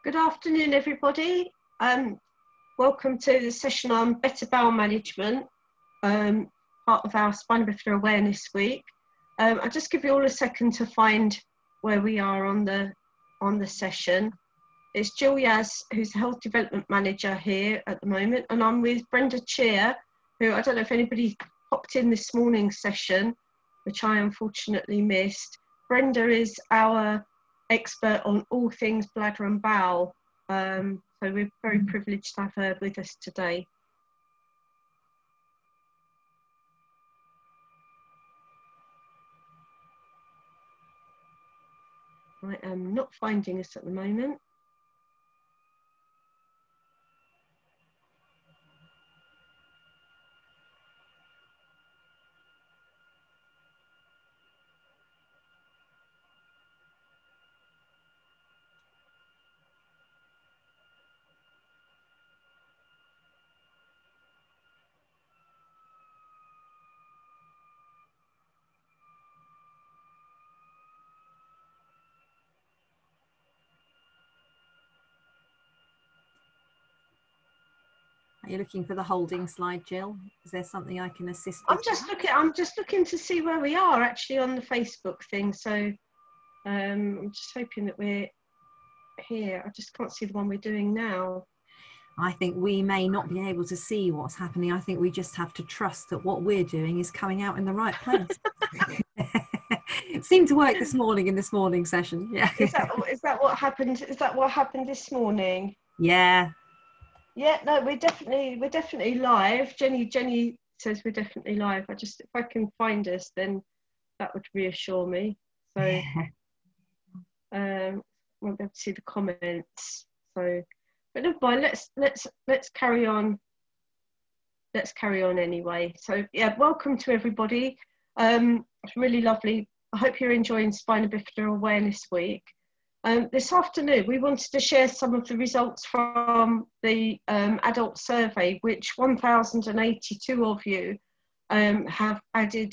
Good afternoon, everybody. Welcome to the session on better bowel management, part of our Spina Bifida Awareness Week. I'll just give you all a second to find where we are on the session. It's Jill Yaz, who's the Health Development Manager here at the moment, and I'm with Brenda Cheer, who I don't know if anybody popped in this morning's session, which I unfortunately missed. Brenda is our expert on all things bladder and bowel, so we're very privileged to have her with us today. I am not finding us at the moment. Are you looking for the holding slide, Jill? Is there something I can assist with? I'm just looking to see where we are actually on the Facebook thing. So I'm just hoping that we're here. I just can't see the one we're doing now. I think we may not be able to see what's happening. I think we just have to trust that what we're doing is coming out in the right place. It seemed to work this morning in this morning session. Yeah. Is that what happened? Is that what happened this morning? Yeah. Yeah, no, we're definitely live. Jenny says we're definitely live. If I can find us, then that would reassure me. So won't be able to see the comments. So, but never mind. Let's carry on. Let's carry on anyway. So yeah, welcome to everybody. It's really lovely. I hope you're enjoying Spina Bifida Awareness Week. This afternoon, we wanted to share some of the results from the adult survey, which 1,082 of you have added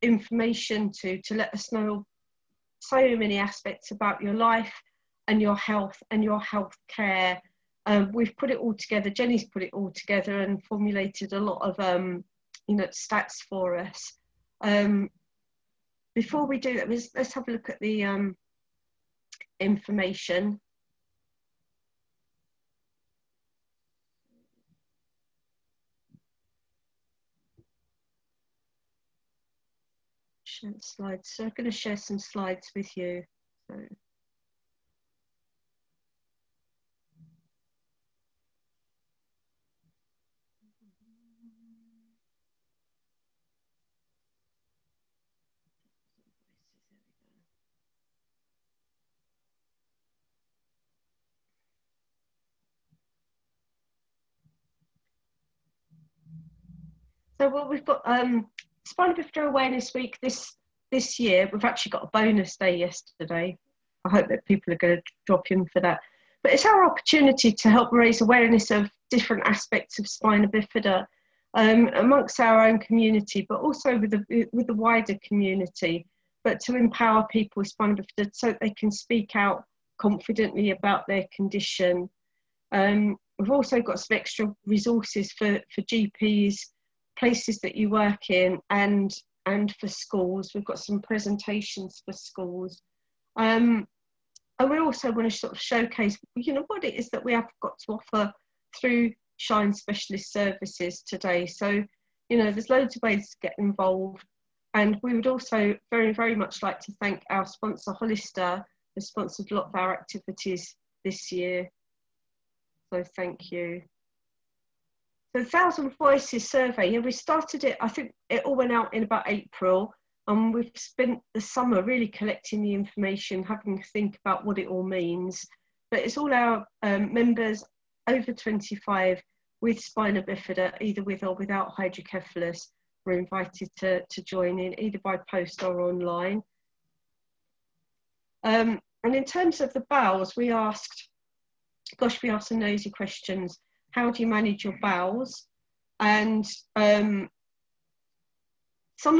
information to let us know so many aspects about your life and your health care. We've put it all together. Jenny's put it all together and formulated a lot of stats for us. Before we do that, let's have a look at the information. Share slides. So I'm going to share some slides with you. So. So what we've got, Spina Bifida Awareness Week this year, we've actually got a bonus day yesterday. I hope that people are going to drop in for that. But it's our opportunity to help raise awareness of different aspects of Spina Bifida amongst our own community, but also with the wider community, but to empower people with Spina Bifida so that they can speak out confidently about their condition. We've also got some extra resources for GPs, places that you work in, and for schools. We've got some presentations for schools, and we also want to sort of showcase what it is that we have got to offer through Shine Specialist Services today. So there's loads of ways to get involved, and we would also very, very much like to thank our sponsor Hollister, who sponsored a lot of our activities this year, so thank you. The 1,000 Voices survey, yeah, we started it, I think it all went out in about April, and we've spent the summer really collecting the information, having to think about what it all means. But it's all our members over 25 with Spina Bifida, either with or without hydrocephalus, were invited to join in, either by post or online. And in terms of the bowels, we asked some nosy questions. How do you manage your bowels? And some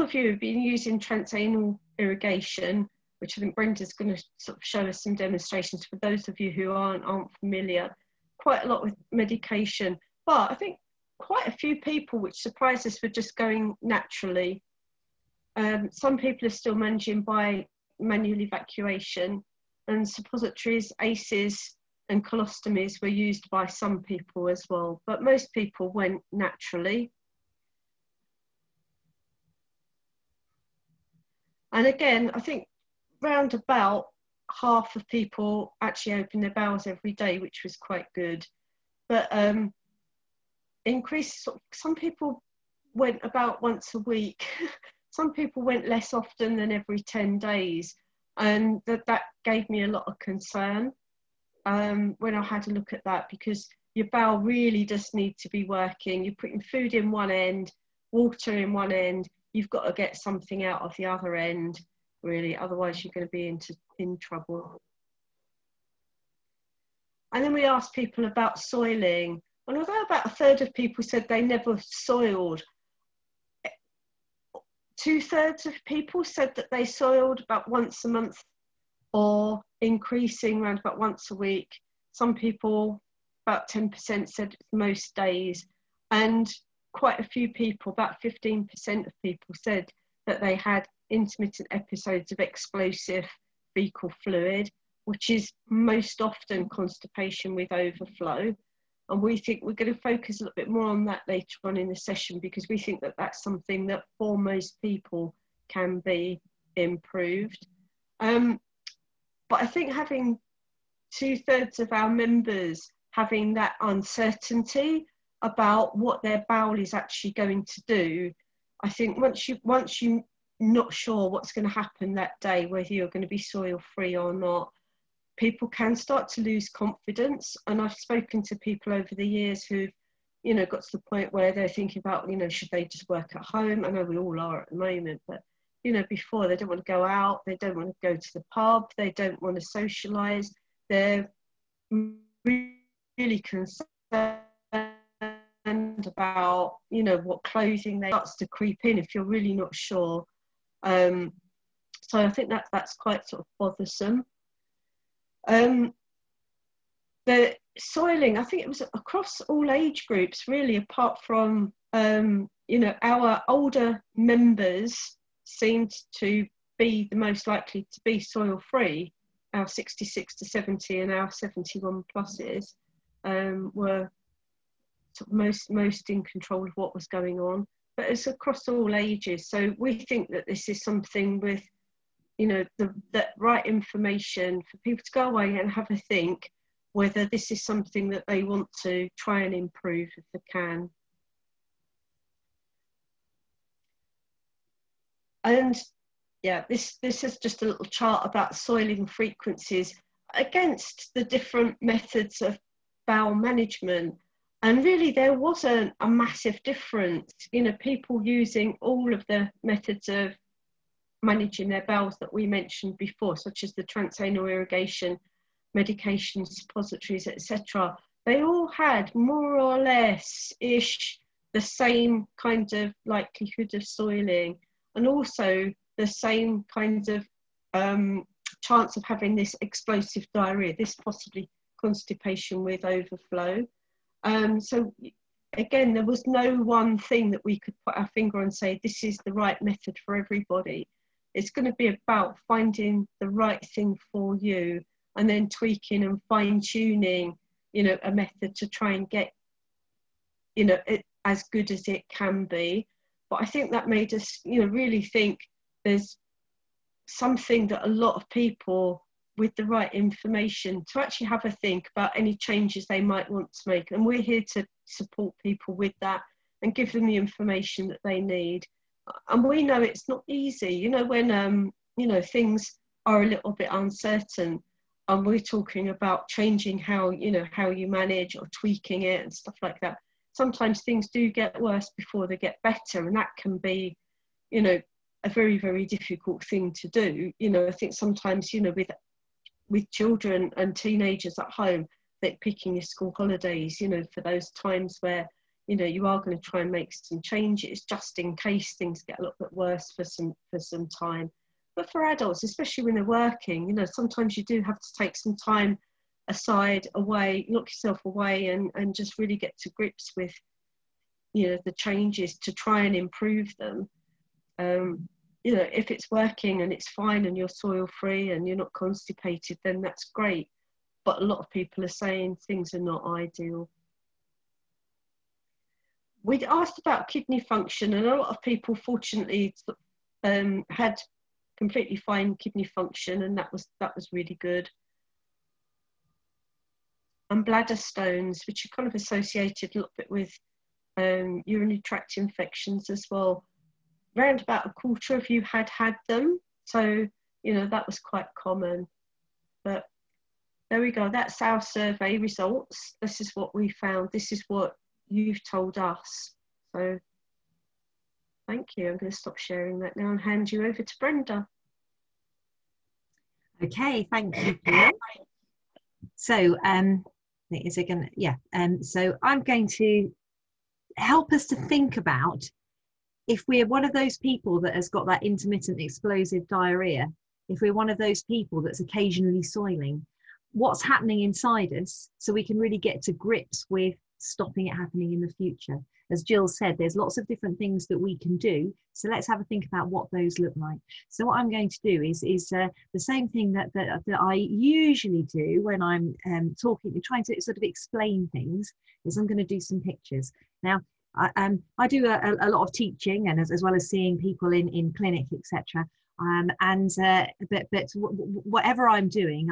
of you have been using transanal irrigation, which I think Brenda's going to sort of show us some demonstrations for those of you who aren't familiar. Quite a lot with medication, but I think quite a few people, which surprised us, were just going naturally. Some people are still managing by manual evacuation, and suppositories, ACEs and colostomies were used by some people as well, but most people went naturally. And again, I think round about half of people actually open their bowels every day, which was quite good. But increase, some people went about once a week. Some people went less often than every 10 days. And that gave me a lot of concern when I had a look at that, because your bowel really does need to be working. You're putting food in one end, water in one end. You've got to get something out of the other end, really. Otherwise, you're going to be in trouble. And then we asked people about soiling. And although about a third of people said they never soiled, 2/3 of people said that they soiled about once a month or increasing around about once a week. Some people, about 10%, said most days. And quite a few people, about 15% of people, said that they had intermittent episodes of explosive fecal fluid, which is most often constipation with overflow. And we think we're going to focus a little bit more on that later on in the session, because we think that that's something that for most people can be improved. But I think having 2/3 of our members having that uncertainty about what their bowel is actually going to do, I think once you're not sure what's going to happen that day, whether you're going to be soil free or not, people can start to lose confidence. And I've spoken to people over the years who've, got to the point where they're thinking about, should they just work at home? I know we all are at the moment, but, before, they don't want to go out, they don't want to go to the pub, they don't want to socialise. They're really concerned about, what clothing they starts to creep in if you're really not sure. So I think that's quite sort of bothersome. The soiling, I think it was across all age groups, really, apart from, our older members seemed to be the most likely to be soil free. Our 66 to 70 and our 71 pluses were sort of most in control of what was going on, but it's across all ages. So we think that this is something with, the right information for people to go away and have a think whether this is something that they want to try and improve if they can. And yeah, this is just a little chart about soiling frequencies against the different methods of bowel management. And really there wasn't a massive difference, people using all of the methods of managing their bowels that we mentioned before, such as the transanal irrigation, medications, suppositories, etc. They all had more or less-ish the same kind of likelihood of soiling, and also the same kind of chance of having this explosive diarrhea, this possibly constipation with overflow. So again, there was no one thing that we could put our finger on and say, this is the right method for everybody. It's going to be about finding the right thing for you and then tweaking and fine tuning, a method to try and get, it as good as it can be. But I think that made us, really think there's something that a lot of people with the right information to actually have a think about any changes they might want to make. And we're here to support people with that and give them the information that they need. And we know it's not easy, when, things are a little bit uncertain and we're talking about changing how you manage or tweaking it and stuff like that. Sometimes things do get worse before they get better, and that can be, a very, very difficult thing to do. I think sometimes, with children and teenagers at home, that picking your school holidays, for those times where, you are going to try and make some changes just in case things get a little bit worse for some time. But for adults, especially when they're working, you know, sometimes you do have to take some time aside, away, lock yourself away, and just really get to grips with, you know, the changes to try and improve them. You know, if it's working and it's fine and you're soil free and you're not constipated, then that's great. But a lot of people are saying things are not ideal. We'd asked about kidney function, and a lot of people fortunately had completely fine kidney function, and that was really good. And bladder stones, which are kind of associated a little bit with urinary tract infections as well. Around about a quarter of you had them, so you know that was quite common. But there we go, that's our survey results. This is what we found, this is what you've told us. So thank you. I'm going to stop sharing that now and hand you over to Brenda. Okay, thank you, Jill. So is it gonna, yeah, so I'm going to help us to think about, if we're one of those people that has got that intermittent explosive diarrhea, if we're one of those people that's occasionally soiling, what's happening inside us, so we can really get to grips with stopping it happening in the future. As Jill said, there's lots of different things that we can do. So let's have a think about what those look like. So what I'm going to do is the same thing that I usually do when I'm trying to sort of explain things, is I'm going to do some pictures. Now, I do a lot of teaching, and as well as seeing people in clinic, etc. But whatever I'm doing,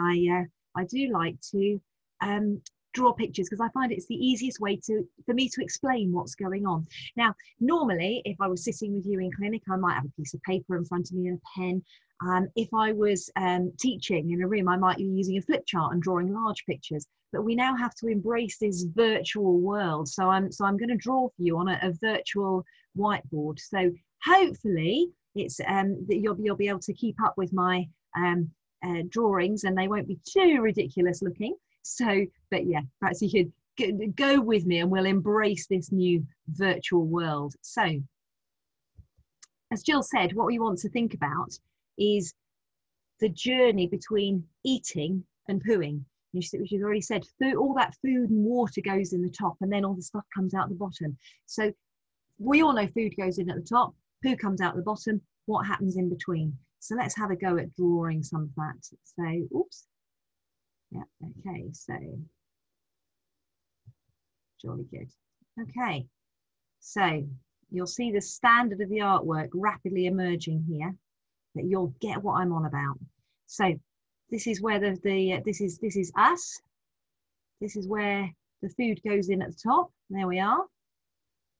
I do like to draw pictures, because I find it's the easiest way for me to explain what's going on. Now, normally, if I was sitting with you in clinic, I might have a piece of paper in front of me and a pen. If I was teaching in a room, I might be using a flip chart and drawing large pictures. But we now have to embrace this virtual world. So I'm going to draw for you on a virtual whiteboard. So hopefully it's that you'll be able to keep up with my drawings, and they won't be too ridiculous looking. So, but yeah, perhaps you could go with me and we'll embrace this new virtual world. So, as Jill said, what we want to think about is the journey between eating and pooing. Which you've already said, all that food and water goes in the top, and then all the stuff comes out the bottom. So we all know food goes in at the top, poo comes out the bottom. What happens in between? So let's have a go at drawing some of that. So, oops. Yeah, okay, so jolly good. Okay, so you'll see the standard of the artwork rapidly emerging here, that you'll get what I'm on about. So this is where this is us. This is where the food goes in at the top. There we are.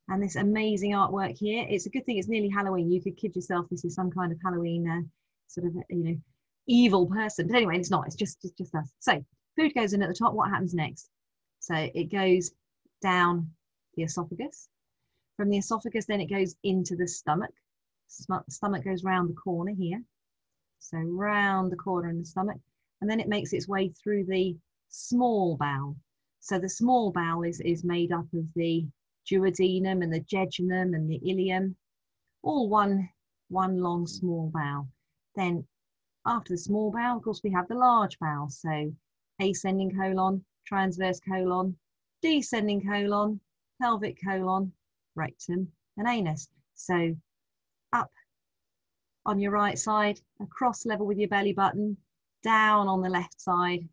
And this amazing artwork here. It's a good thing it's nearly Halloween. You could kid yourself this is some kind of Halloween sort of, you know, evil person. But anyway, it's not. It's just us. So food goes in at the top. What happens next? So it goes down the esophagus. From the esophagus, then it goes into the stomach. Stomach goes round the corner here. So round the corner in the stomach. And then it makes its way through the small bowel. So the small bowel is made up of the duodenum and the jejunum and the ileum, all one long small bowel. Then after the small bowel, of course, we have the large bowel. So ascending colon, transverse colon, descending colon, pelvic colon, rectum and anus. So up on your right side, across level with your belly button, down on the left side,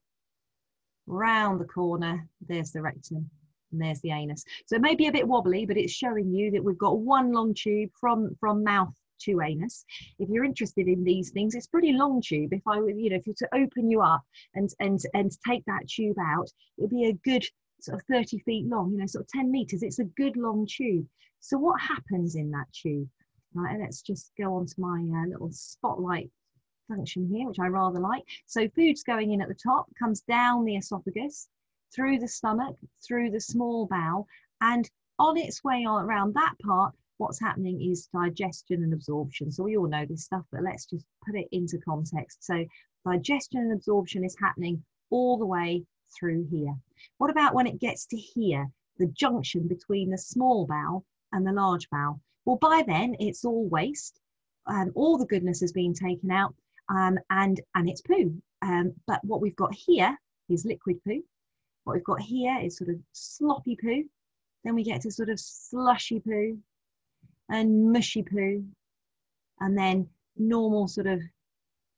round the corner, there's the rectum and there's the anus. So it may be a bit wobbly, but it's showing you that we've got one long tube from mouth to anus. If you're interested in these things, it's pretty long tube. If I were, you know, if you were to open you up and take that tube out, it'd be a good sort of 30 feet long, you know, sort of 10 meters. It's a good long tube. So what happens in that tube? Right, let's just go on to my little spotlight function here, which I rather like. So food's going in at the top, comes down the esophagus, through the stomach, through the small bowel, and on its way on around that part, what's happening is digestion and absorption. So we all know this stuff, but let's just put it into context. So digestion and absorption is happening all the way through here. What about when it gets to here, the junction between the small bowel and the large bowel? Well, by then it's all waste. all the goodness has been taken out, and it's poo. But what we've got here is liquid poo. What we've got here is sort of sloppy poo. Then we get to sort of slushy poo and mushy poo, and then normal sort of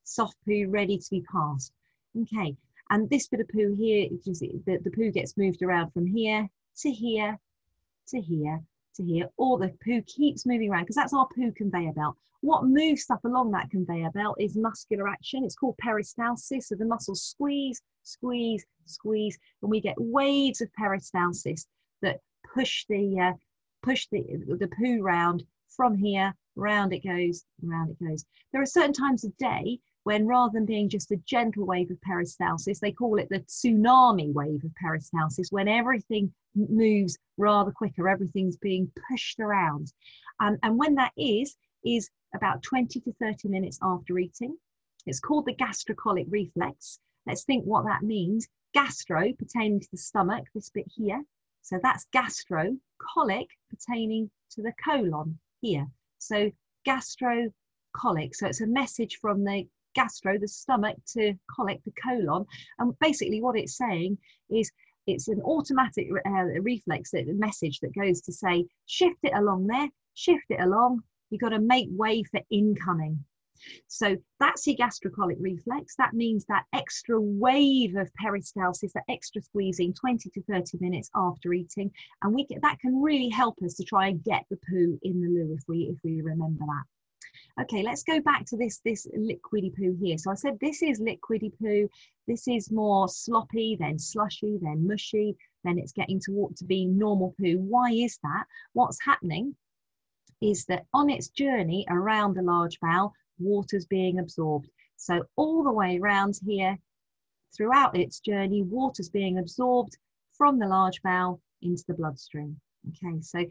soft poo ready to be passed. Okay, and this bit of poo here, just the poo gets moved around from here to here to here to here, or the poo keeps moving around because that's our poo conveyor belt. What moves stuff along that conveyor belt is muscular action. It's called peristalsis. So the muscles squeeze, squeeze, squeeze, and we get waves of peristalsis that push the poo round from here. Round it goes, round it goes. There are certain times of day when, rather than being just a gentle wave of peristalsis, they call it the tsunami wave of peristalsis, when everything moves rather quicker, everything's being pushed around. And when that is about 20 to 30 minutes after eating. It's called the gastrocolic reflex. Let's think what that means. Gastro pertaining to the stomach, this bit here. So that's gastro, colic pertaining to the colon here. So gastrocolic. So it's a message from the gastro, the stomach, to colic, the colon. And basically what it's saying is it's an automatic reflex, a message that goes to say, shift it along there, shift it along. You've got to make way for incoming. So that's your gastrocolic reflex. That means that extra wave of peristalsis, that extra squeezing 20 to 30 minutes after eating. And that can really help us to try and get the poo in the loo if we remember that. Okay, let's go back to this liquidy poo here. So I said this is liquidy poo. This is more sloppy, then slushy, then mushy, then it's getting to be normal poo. Why is that? What's happening is that on its journey around the large bowel, water's being absorbed. So all the way around here, throughout its journey, water's being absorbed from the large bowel into the bloodstream. Okay, so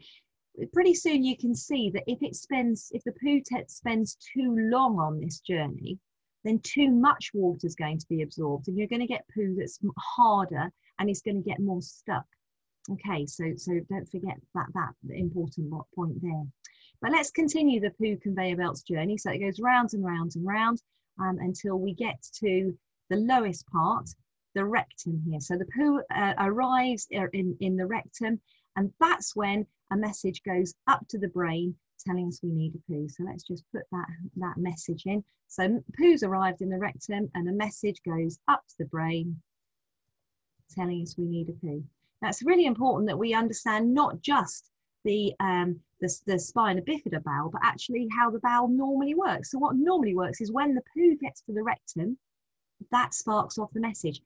pretty soon you can see that if the poo spends too long on this journey, then too much water is going to be absorbed, and you're going to get poo that's harder and it's going to get more stuck. Okay, so don't forget that important point there. But let's continue the poo conveyor belt's journey. So it goes round and round and round until we get to the lowest part, the rectum here. So the poo arrives in the rectum, and that's when a message goes up to the brain telling us we need a poo. So let's just put that message in. So poo's arrived in the rectum and a message goes up to the brain telling us we need a poo. Now it's really important that we understand not just the spina bifida bowel, but actually how the bowel normally works. So what normally works is when the poo gets to the rectum, that sparks off the message.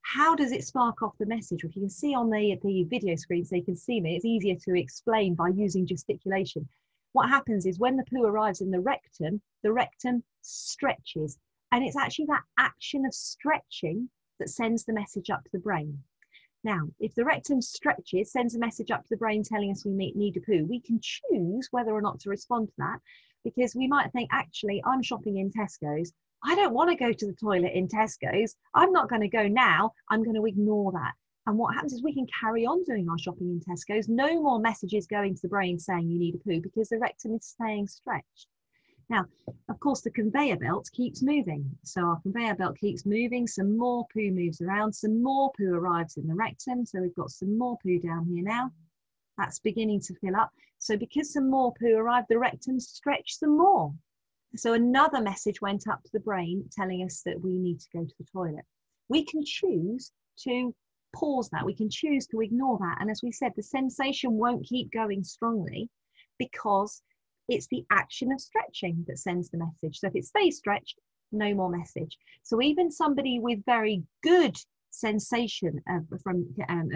How does it spark off the message? If you can see on the video screen so you can see me, it's easier to explain by using gesticulation. What happens is when the poo arrives in the rectum stretches, and it's actually that action of stretching that sends the message up to the brain. Now, if the rectum stretches, sends a message up to the brain telling us we need a poo, we can choose whether or not to respond to that, because we might think, actually, I'm shopping in Tesco's. I don't want to go to the toilet in Tesco's. I'm not going to go now. I'm going to ignore that. And what happens is we can carry on doing our shopping in Tesco's. No more messages going to the brain saying you need a poo because the rectum is staying stretched. Now, of course, the conveyor belt keeps moving. So our conveyor belt keeps moving. Some more poo moves around. Some more poo arrives in the rectum. So we've got some more poo down here now. That's beginning to fill up. So because some more poo arrived, the rectum stretched some more. So another message went up to the brain telling us that we need to go to the toilet. We can choose to pause that. We can choose to ignore that. And as we said, the sensation won't keep going strongly because it's the action of stretching that sends the message. So if it stays stretched, no more message. So even somebody with very good sensation from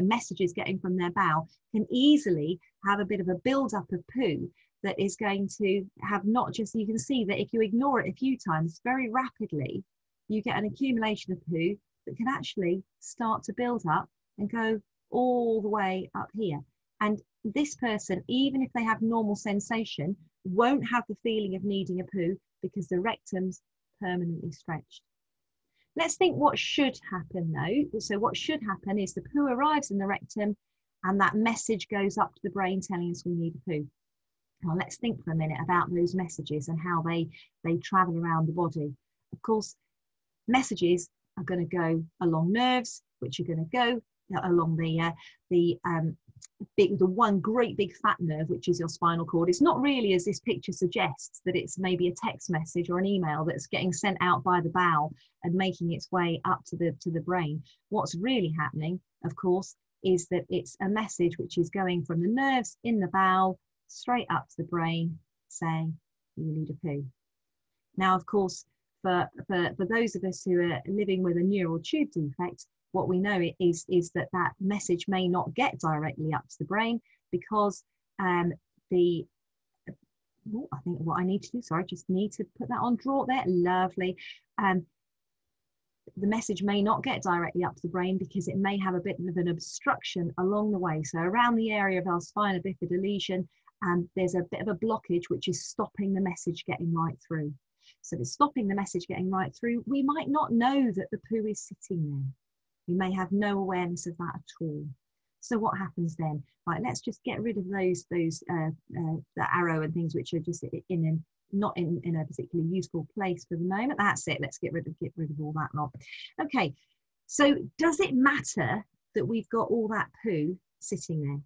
messages getting from their bowel can easily have a bit of a build-up of poo that is going to have not just, you can see that if you ignore it a few times, very rapidly, you get an accumulation of poo that can actually start to build up and go all the way up here. And this person, even if they have normal sensation, won't have the feeling of needing a poo because the rectum's permanently stretched. Let's think what should happen though. So what should happen is the poo arrives in the rectum and that message goes up to the brain telling us we need a poo. Now let's think for a minute about those messages and how they travel around the body. Of course, messages are going to go along nerves, which are going to go along the one great big fat nerve, which is your spinal cord. It's not really, as this picture suggests, that it's maybe a text message or an email that's getting sent out by the bowel and making its way up to the brain. What's really happening, of course, is that it's a message which is going from the nerves in the bowel straight up to the brain, saying you need a poo. Now, of course, for those of us who are living with a neural tube defect, what we know is that message may not get directly up to the brain because I think what I need to do, sorry, just need to put that on, draw there, lovely. The message may not get directly up to the brain because it may have a bit of an obstruction along the way. So around the area of our spina bifida lesion, there's a bit of a blockage which is stopping the message getting right through. So if it's stopping the message getting right through, we might not know that the poo is sitting there. We may have no awareness of that at all. So what happens then? Right, let's just get rid of the arrow and things which are just not in a particularly useful place for the moment. That's it. Let's get rid of all that lot. Okay. So does it matter that we've got all that poo sitting there?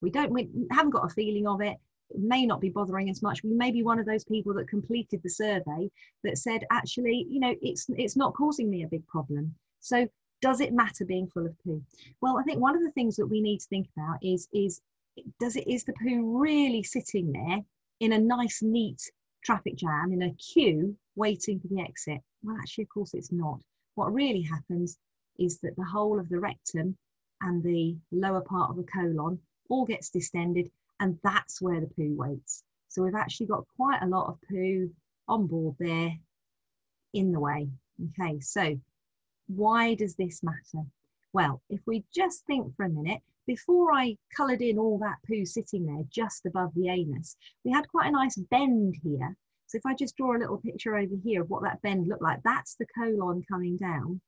We haven't got a feeling of it. It may not be bothering us much. We may be one of those people that completed the survey that said, actually, it's not causing me a big problem. So does it matter being full of poo? Well, I think one of the things that we need to think about is the poo really sitting there in a nice, neat traffic jam, in a queue, waiting for the exit? Well, actually, of course, it's not. What really happens is that the whole of the rectum and the lower part of the colon all gets distended, and that's where the poo waits. So we've actually got quite a lot of poo on board there in the way. Okay, so why does this matter? Well, if we just think for a minute, before I coloured in all that poo sitting there just above the anus, we had quite a nice bend here. So if I just draw a little picture over here of what that bend looked like, that's the colon coming down.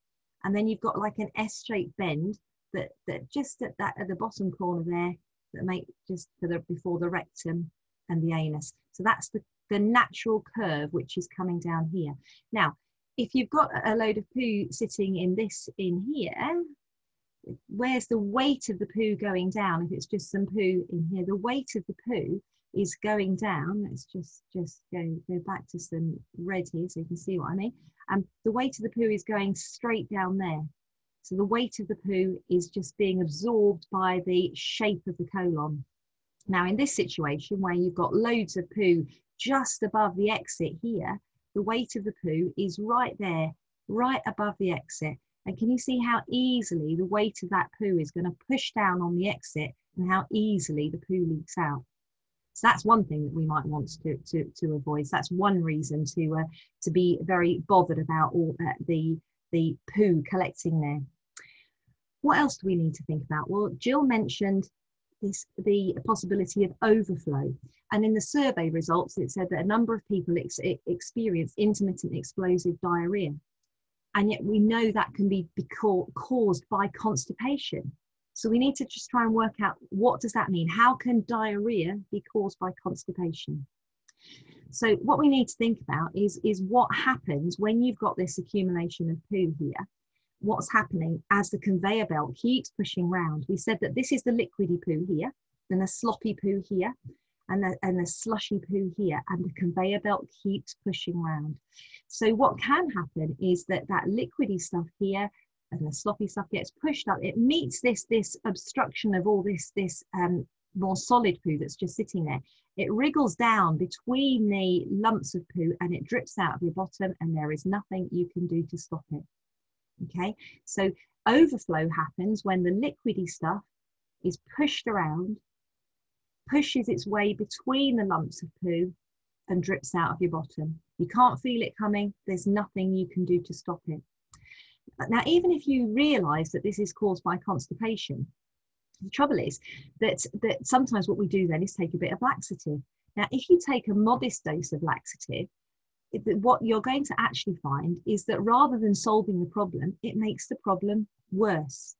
And then you've got like an S-shaped bend that just at the bottom corner there, that make just before the rectum and the anus. So that's the natural curve which is coming down here. Now, if you've got a load of poo sitting in here, where's the weight of the poo going down? If it's just some poo in here, the weight of the poo is going down. Let's just go back to some red here so you can see what I mean. The weight of the poo is going straight down there. So the weight of the poo is just being absorbed by the shape of the colon. Now, in this situation where you've got loads of poo just above the exit here, the weight of the poo is right there, right above the exit. And can you see how easily the weight of that poo is going to push down on the exit and how easily the poo leaks out? So that's one thing that we might want to avoid. So that's one reason to be very bothered about all the poo collecting there. What else do we need to think about? Well, Jill mentioned the possibility of overflow. And in the survey results, it said that a number of people experience intermittent explosive diarrhea. And yet we know that can be caused by constipation. So we need to just try and work out, what does that mean? How can diarrhea be caused by constipation? So what we need to think about is what happens when you've got this accumulation of poo here. What's happening as the conveyor belt keeps pushing round. We said that this is the liquidy poo here, then the sloppy poo here, and the slushy poo here, and the conveyor belt keeps pushing round. So what can happen is that liquidy stuff here and the sloppy stuff gets pushed up. It meets this obstruction of all this more solid poo that's just sitting there. It wriggles down between the lumps of poo and it drips out of your bottom, and there is nothing you can do to stop it. Okay, so overflow happens when the liquidy stuff is pushed around, pushes its way between the lumps of poo and drips out of your bottom. You can't feel it coming. There's nothing you can do to stop it. Now, even if you realise that this is caused by constipation, the trouble is that sometimes what we do then is take a bit of laxative. Now, if you take a modest dose of laxative, what you're going to actually find is that rather than solving the problem, it makes the problem worse.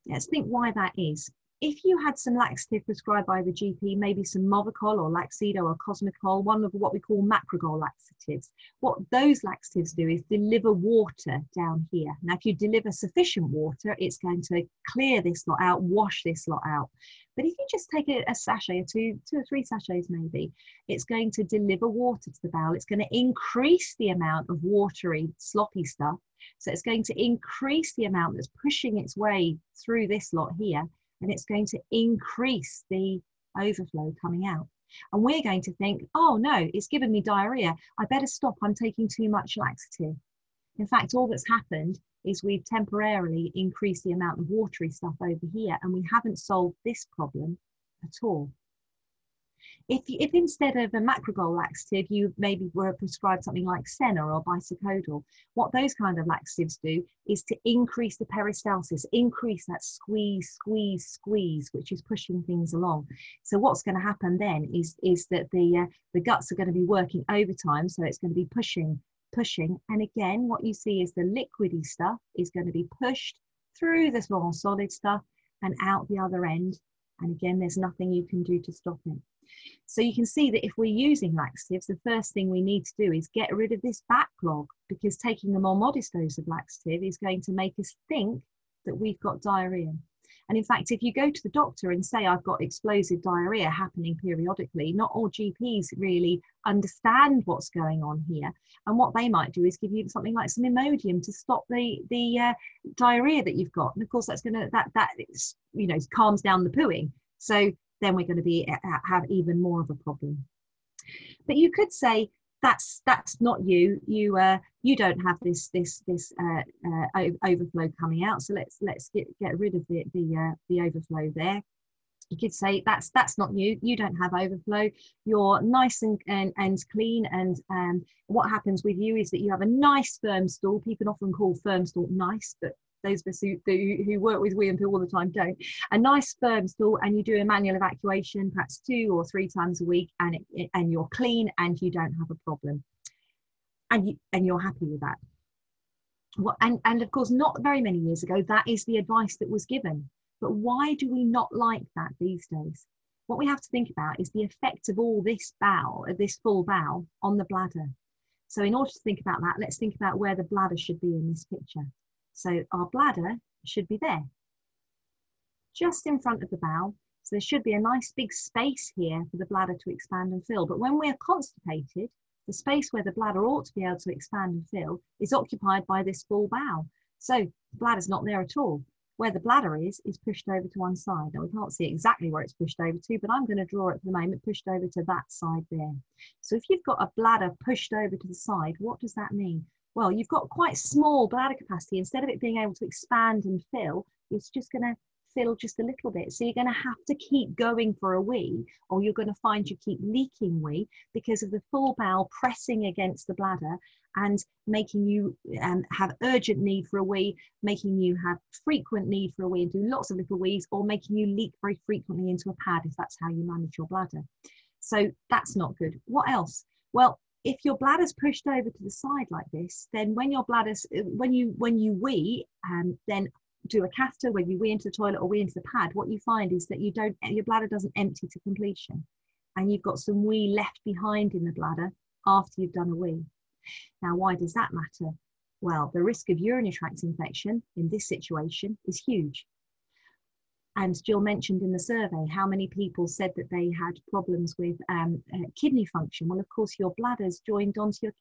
Let's think why that is. if you had some laxative prescribed by the GP, maybe some Movicol or Laxido or Cosmicol, one of what we call macrogol laxatives, what those laxatives do is deliver water down here. Now, if you deliver sufficient water, it's going to clear this lot out, wash this lot out. But if you just take a sachet or two or three sachets maybe, it's going to deliver water to the bowel. It's going to increase the amount of watery, sloppy stuff. So it's going to increase the amount that's pushing its way through this lot here, and it's going to increase the overflow coming out. And we're going to think, oh no, it's given me diarrhea. I better stop, I'm taking too much laxative. In fact, all that's happened is we've temporarily increased the amount of watery stuff over here, and we haven't solved this problem at all. If instead of a macrogol laxative, you maybe were prescribed something like Senna or Bisacodal, what those kind of laxatives do is to increase the peristalsis, increase that squeeze, which is pushing things along. So what's going to happen then is that the guts are going to be working overtime, so it's going to be pushing. And again, what you see is the liquidy stuff is going to be pushed through this more solid stuff and out the other end. And again, there's nothing you can do to stop it. So you can see that if we're using laxatives, the first thing we need to do is get rid of this backlog, because taking the more modest dose of laxative is going to make us think that we've got diarrhea. And in fact, if you go to the doctor and say, I've got explosive diarrhea happening periodically, not all GPs really understand what's going on here. And what they might do is give you something like some Imodium to stop the diarrhea that you've got. And of course, that's going to, that you know, calms down the pooing. So then we're going to have even more of a problem. But you could say that's not you. You don't have this overflow coming out. So let's get rid of the overflow there. You could say that's not you. You don't have overflow. You're nice and clean. And what happens with you is that you have a nice firm stool. People often call firm stool nice, but those of us who work with wee and poo all the time don't. A nice firm stool, and you do a manual evacuation perhaps 2 or 3 times a week, and you're clean and you don't have a problem, and you're happy with that. Well, and of course, not very many years ago, that is the advice that was given. But why do we not like that these days? What we have to think about is the effect of all this bowel, this full bowel, on the bladder. So in order to think about that, let's think about where the bladder should be in this picture. So our bladder should be there, just in front of the bowel. So there should be a nice big space here for the bladder to expand and fill. But when we're constipated, the space where the bladder ought to be able to expand and fill is occupied by this full bowel. So the bladder's not there at all. Where the bladder is pushed over to one side. Now we can't see exactly where it's pushed over to, but I'm going to draw it for the moment, pushed over to that side there. So if you've got a bladder pushed over to the side, what does that mean? Well, you've got quite small bladder capacity. Instead of it being able to expand and fill, it's just going to fill just a little bit. So you're going to have to keep going for a wee, or you're going to find you keep leaking wee because of the full bowel pressing against the bladder and making you have urgent need for a wee, making you have frequent need for a wee and do lots of little wees, or making you leak very frequently into a pad if that's how you manage your bladder. So that's not good. What else? Well, if your bladder's pushed over to the side like this, then when your bladder's, when you wee, then do a catheter, whether you wee into the toilet or wee into the pad, what you find is that your bladder doesn't empty to completion, and you've got some wee left behind in the bladder after you've done a wee. Now, why does that matter? Well, the risk of urinary tract infection in this situation is huge. And Jill mentioned in the survey how many people said that they had problems with kidney function. Well, of course, your bladder's joined onto your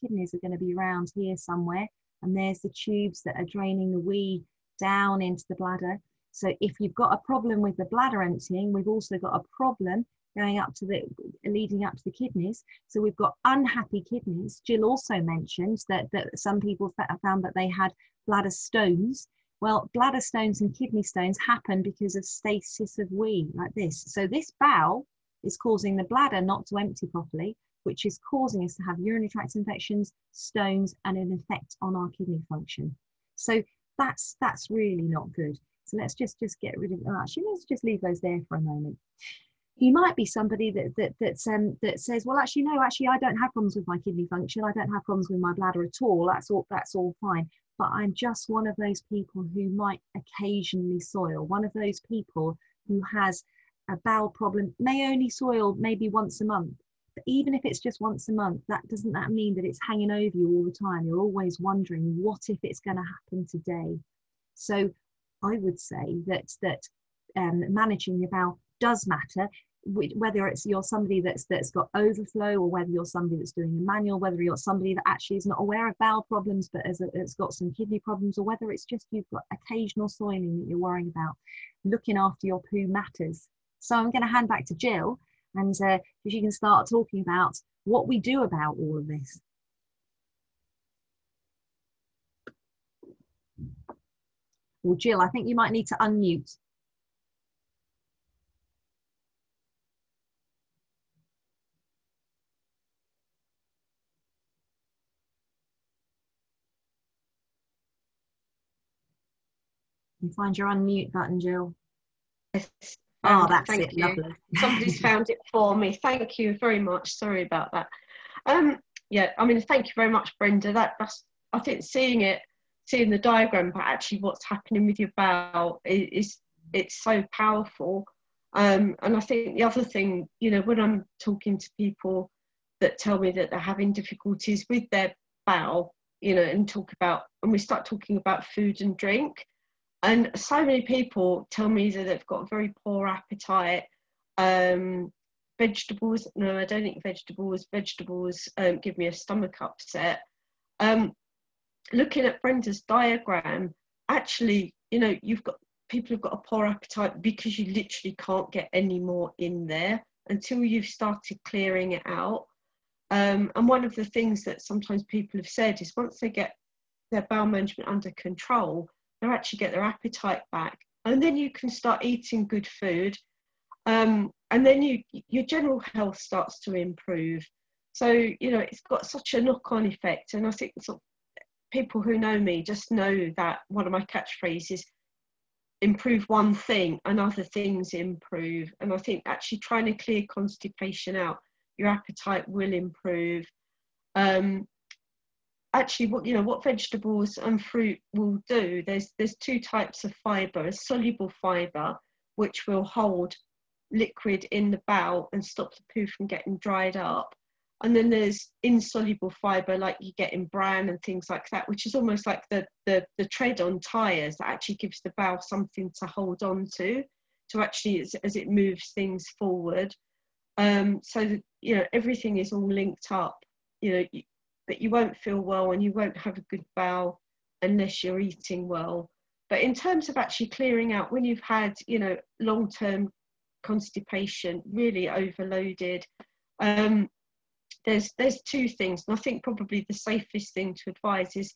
kidneys are going to be around here somewhere, and there's the tubes that are draining the wee down into the bladder. So if you've got a problem with the bladder emptying, we've also got a problem leading up to the kidneys. So we've got unhappy kidneys. Jill also mentioned that some people found that they had bladder stones. Well, bladder stones and kidney stones happen because of stasis of wee like this. So this bowel is causing the bladder not to empty properly, which is causing us to have urinary tract infections, stones, and an effect on our kidney function. So that's really not good. So let's just get rid of, actually, let's just leave those there for a moment. You might be somebody that says, well, actually, no, actually, I don't have problems with my kidney function. I don't have problems with my bladder at all. That's all fine. But I'm just one of those people who might occasionally soil, one of those people who has a bowel problem may only soil maybe once a month. But even if it's just once a month, doesn't that mean that it's hanging over you all the time? You're always wondering, what if it's going to happen today? So I would say that managing your bowel does matter, whether it's you're somebody that's got overflow, or whether you're somebody that's doing a manual, whether you're somebody that actually is not aware of bowel problems but has got some kidney problems, or whether it's just you've got occasional soiling that you're worrying about. Looking after your poo matters. So I'm going to hand back to Jill, and she can start talking about what we do about all of this. Well, Jill, I think you might need to unmute. You find your unmute button, Jill. Yes. Oh, that's thank it. you. Lovely. Somebody's found it for me. Thank you very much. Sorry about that. Yeah, I mean, thank you very much, Brenda. That's, I think, seeing the diagram, but actually what's happening with your bowel it's so powerful. And I think the other thing, you know, when I'm talking to people that tell me that they're having difficulties with their bowel, you know, and we start talking about food and drink, and so many people tell me that they've got very poor appetite. Vegetables, no, I don't eat vegetables. Vegetables give me a stomach upset. Looking at Brenda's diagram, actually, you know, people have got a poor appetite because you literally can't get any more in there until you've started clearing it out. And one of the things that sometimes people have said is once they get their bowel management under control, they'll actually get their appetite back, and then you can start eating good food, and then your general health starts to improve. So, you know, it's got such a knock-on effect, and I think sort of people who know me just know that one of my catchphrases, improve one thing and other things improve. And I think actually trying to clear constipation out, your appetite will improve. Actually, what vegetables and fruit will do, there's two types of fibre: a soluble fibre, which will hold liquid in the bowel and stop the poo from getting dried up, and then there's insoluble fibre, like you get in bran and things like that, which is almost like the tread on tyres that actually gives the bowel something to hold on to actually as it moves things forward. So that, you know, everything is all linked up. You know, but you won't feel well and you won't have a good bowel unless you're eating well. But in terms of actually clearing out, when you've had, you know, long-term constipation, really overloaded, there's two things. And I think probably the safest thing to advise is,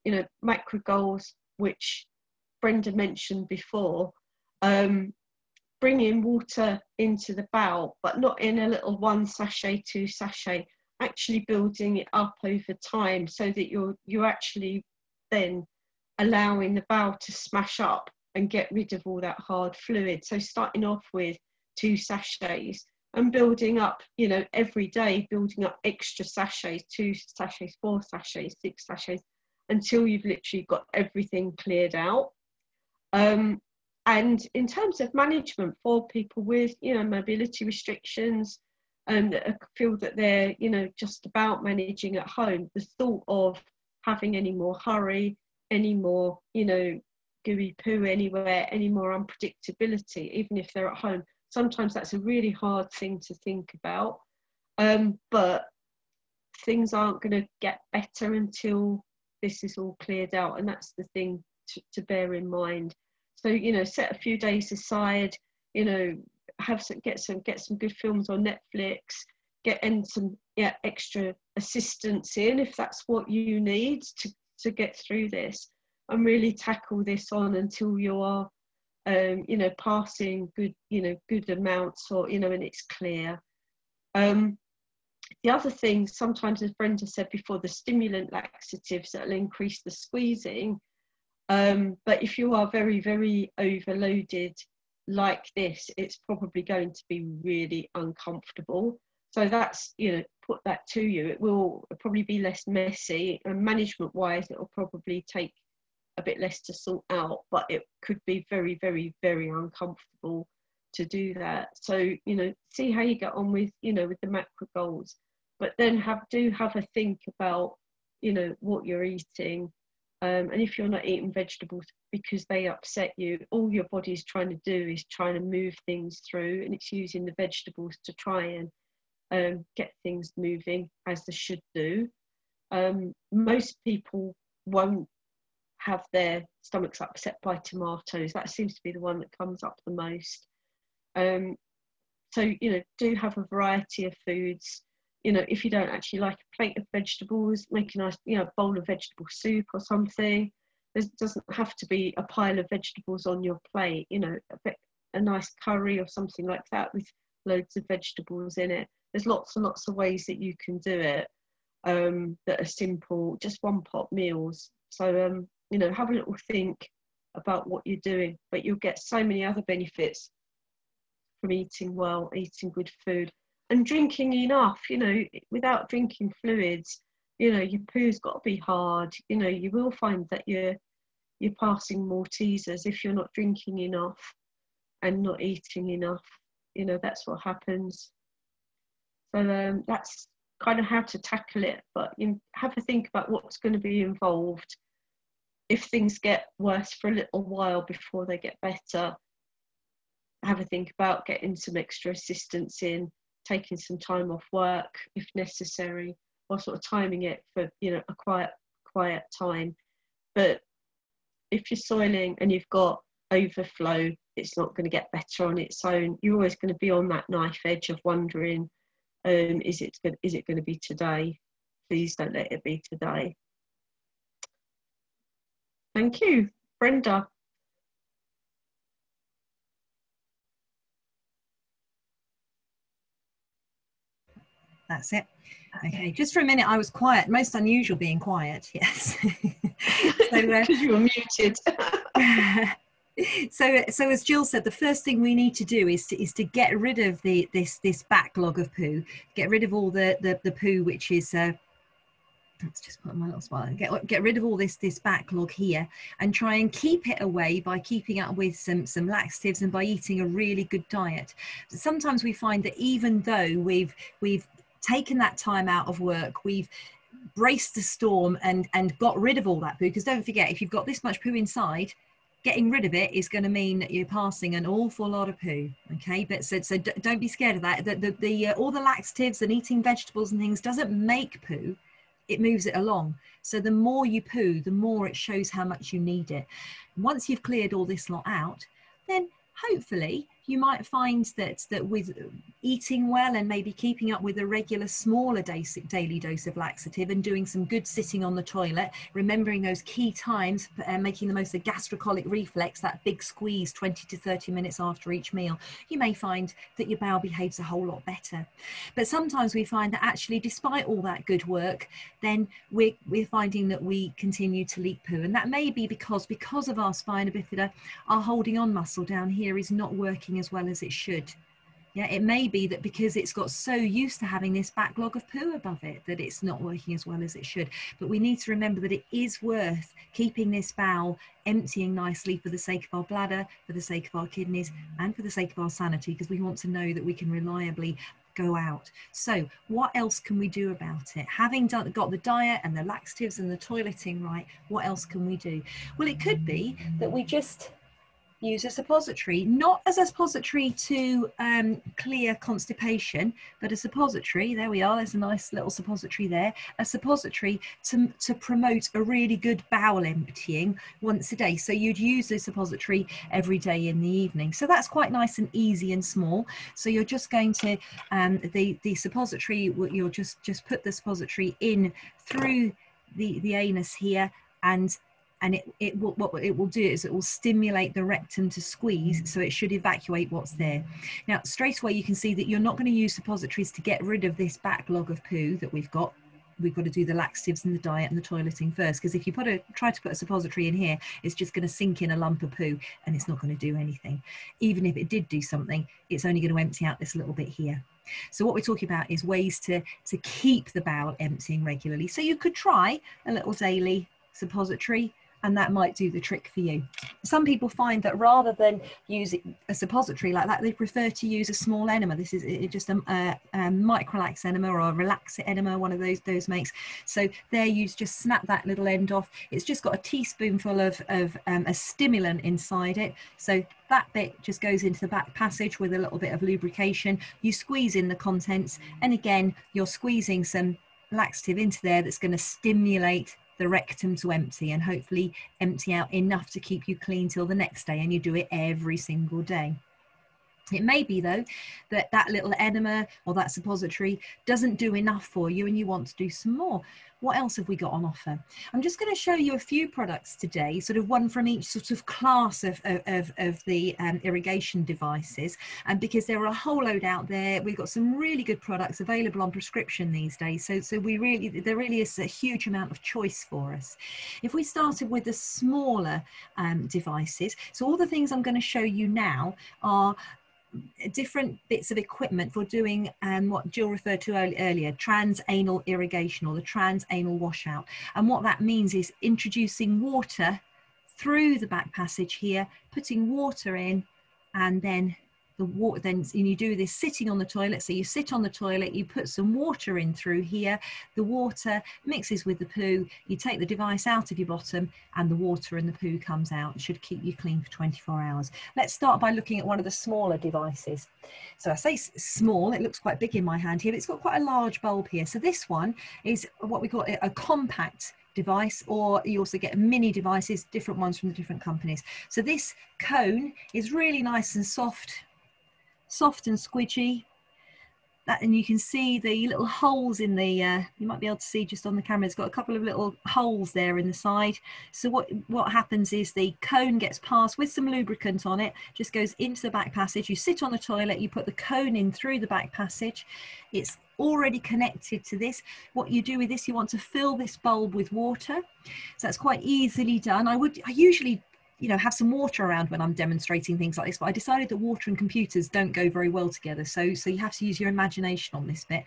you know, macro goals, which Brenda mentioned before, bringing water into the bowel, but not in a little 1 sachet, 2 sachet, actually building it up over time, so that you're actually then allowing the bowel to smash up and get rid of all that hard fluid. So starting off with 2 sachets and building up, you know, every day, building up extra sachets, 2 sachets, 4 sachets, 6 sachets, until you've literally got everything cleared out. And in terms of management for people with, you know, mobility restrictions, and feel that they're, you know, just about managing at home, the thought of having any more hurry, any more, you know, gooey poo anywhere, any more unpredictability, even if they're at home, sometimes that's a really hard thing to think about. But things aren't going to get better until this is all cleared out, and that's the thing to bear in mind. So, you know, set a few days aside, you know, get some good films on Netflix, get in some extra assistance in if that's what you need to get through this, and really tackle this on until you are you know, passing good amounts, or, you know, and it's clear. The other thing, sometimes, as Brenda said before, the stimulant laxatives that'll increase the squeezing, but if you are very, very overloaded like this, it's probably going to be really uncomfortable. So that's, you know, put that to you. It will probably be less messy, and management wise it will probably take a bit less to sort out, but it could be very, very, very uncomfortable. to do that. So, you know, see how you get on with, you know, with the macro goals, but then have a think about, you know, what you're eating. And if you're not eating vegetables because they upset you, all your body's trying to do is trying to move things through, and it's using the vegetables to try and get things moving as they should do. Most people won't have their stomachs upset by tomatoes. That seems to be the one that comes up the most. So, you know, do have a variety of foods. You know, if you don't actually like a plate of vegetables, make a nice, you know, bowl of vegetable soup or something. There doesn't have to be a pile of vegetables on your plate. You know, a nice curry or something like that with loads of vegetables in it. There's lots and lots of ways that you can do it that are simple, just one pot meals. So, you know, have a little think about what you're doing, but you'll get so many other benefits from eating well, eating good food, and drinking enough. You know, without drinking fluids, you know, your poo's got to be hard. You know, you will find that you're passing Maltesers if you're not drinking enough and not eating enough. You know, that's what happens. So that's kind of how to tackle it, but you have to think about what's going to be involved if things get worse for a little while before they get better. Have a think about getting some extra assistance in, taking some time off work if necessary, or sort of timing it for, you know, a quiet time. But if you're soiling and you've got overflow, it's not going to get better on its own. You're always going to be on that knife edge of wondering, is it going to be today? Please don't let it be today. Thank you, Brenda. That's it. Okay, just for a minute I was quiet. Most unusual being quiet. Yes. So because you were muted. So as Jill said, the first thing we need to do is to get rid of this backlog of poo. Get rid of all the poo which is let's just put my little spot. Get rid of all this backlog here, and try and keep it away by keeping up with some laxatives and by eating a really good diet. Sometimes we find that even though we've taken that time out of work, we've braced the storm and got rid of all that poo, because don't forget, if you've got this much poo inside, getting rid of it is going to mean that you're passing an awful lot of poo. Okay, but so don't be scared of that. All the laxatives and eating vegetables and things doesn't make poo, it moves it along. So the more you poo, the more it shows how much you need it. Once you've cleared all this lot out, then hopefully you might find that with eating well and maybe keeping up with a regular smaller daily dose of laxative and doing some good sitting on the toilet, remembering those key times, making the most of gastrocolic reflex, that big squeeze 20 to 30 minutes after each meal, you may find that your bowel behaves a whole lot better. But sometimes we find that actually, despite all that good work, then we're finding that we continue to leak poo, and that may be because of our spina bifida, our holding on muscle down here is not working as well as it should. Yeah, it may be that because it's got so used to having this backlog of poo above it that it's not working as well as it should. But we need to remember that it is worth keeping this bowel emptying nicely for the sake of our bladder, for the sake of our kidneys, and for the sake of our sanity, because we want to know that we can reliably go out. So what else can we do about it? Having got the diet and the laxatives and the toileting right, what else can we do? Well, it could be that we just use a suppository, not as a suppository to clear constipation, but a suppository, there we are, there's a nice little suppository there, a suppository to promote a really good bowel emptying once a day. So you'd use the suppository every day in the evening. So that's quite nice and easy and small. So you're just going to, the suppository, you'll just put the suppository in through the anus here, and what it will do is it will stimulate the rectum to squeeze, so it should evacuate what's there. Now, straight away you can see that you're not going to use suppositories to get rid of this backlog of poo that we've got. We've got to do the laxatives and the diet and the toileting first, because if you try to put a suppository in here, it's just going to sink in a lump of poo and it's not going to do anything. Even if it did do something, it's only going to empty out this little bit here. So what we're talking about is ways to keep the bowel emptying regularly. So you could try a little daily suppository and that might do the trick for you. Some people find that rather than using a suppository like that, they prefer to use a small enema. This is just a microlax enema or a relaxit enema, one of those makes. So there you just snap that little end off. It's just got a teaspoonful of a stimulant inside it. So that bit just goes into the back passage with a little bit of lubrication. You squeeze in the contents, and again, you're squeezing some laxative into there that's going to stimulate the rectum to empty, and hopefully empty out enough to keep you clean till the next day, and you do it every single day. It may be though that little enema or that suppository doesn't do enough for you and you want to do some more. What else have we got on offer? I'm just going to show you a few products today, sort of one from each sort of class of the irrigation devices, and because there are a whole load out there, we've got some really good products available on prescription these days, so there really is a huge amount of choice for us. If we started with the smaller devices, so all the things I'm going to show you now are different bits of equipment for doing what Jill referred to earlier, transanal irrigation or the transanal washout. And what that means is introducing water through the back passage here, putting water in, and then the water, then you do this sitting on the toilet. So you sit on the toilet, you put some water in through here, the water mixes with the poo, you take the device out of your bottom, and the water and the poo comes out. It should keep you clean for 24 hours. Let's start by looking at one of the smaller devices. So I say small, it looks quite big in my hand here, but it's got quite a large bulb here. So this one is what we call a compact device, or you also get mini devices, different ones from the different companies. So this cone is really nice and soft and squidgy, and you can see the little holes in the you might be able to see just on the camera, it's got a couple of little holes there in the side. So what happens is the cone gets passed with some lubricant on it, just goes into the back passage. You sit on the toilet, you put the cone in through the back passage, it's already connected to this. What you do with this, you want to fill this bulb with water, so that's quite easily done. I usually have some water around when I'm demonstrating things like this, but I decided that water and computers don't go very well together, so you have to use your imagination on this bit.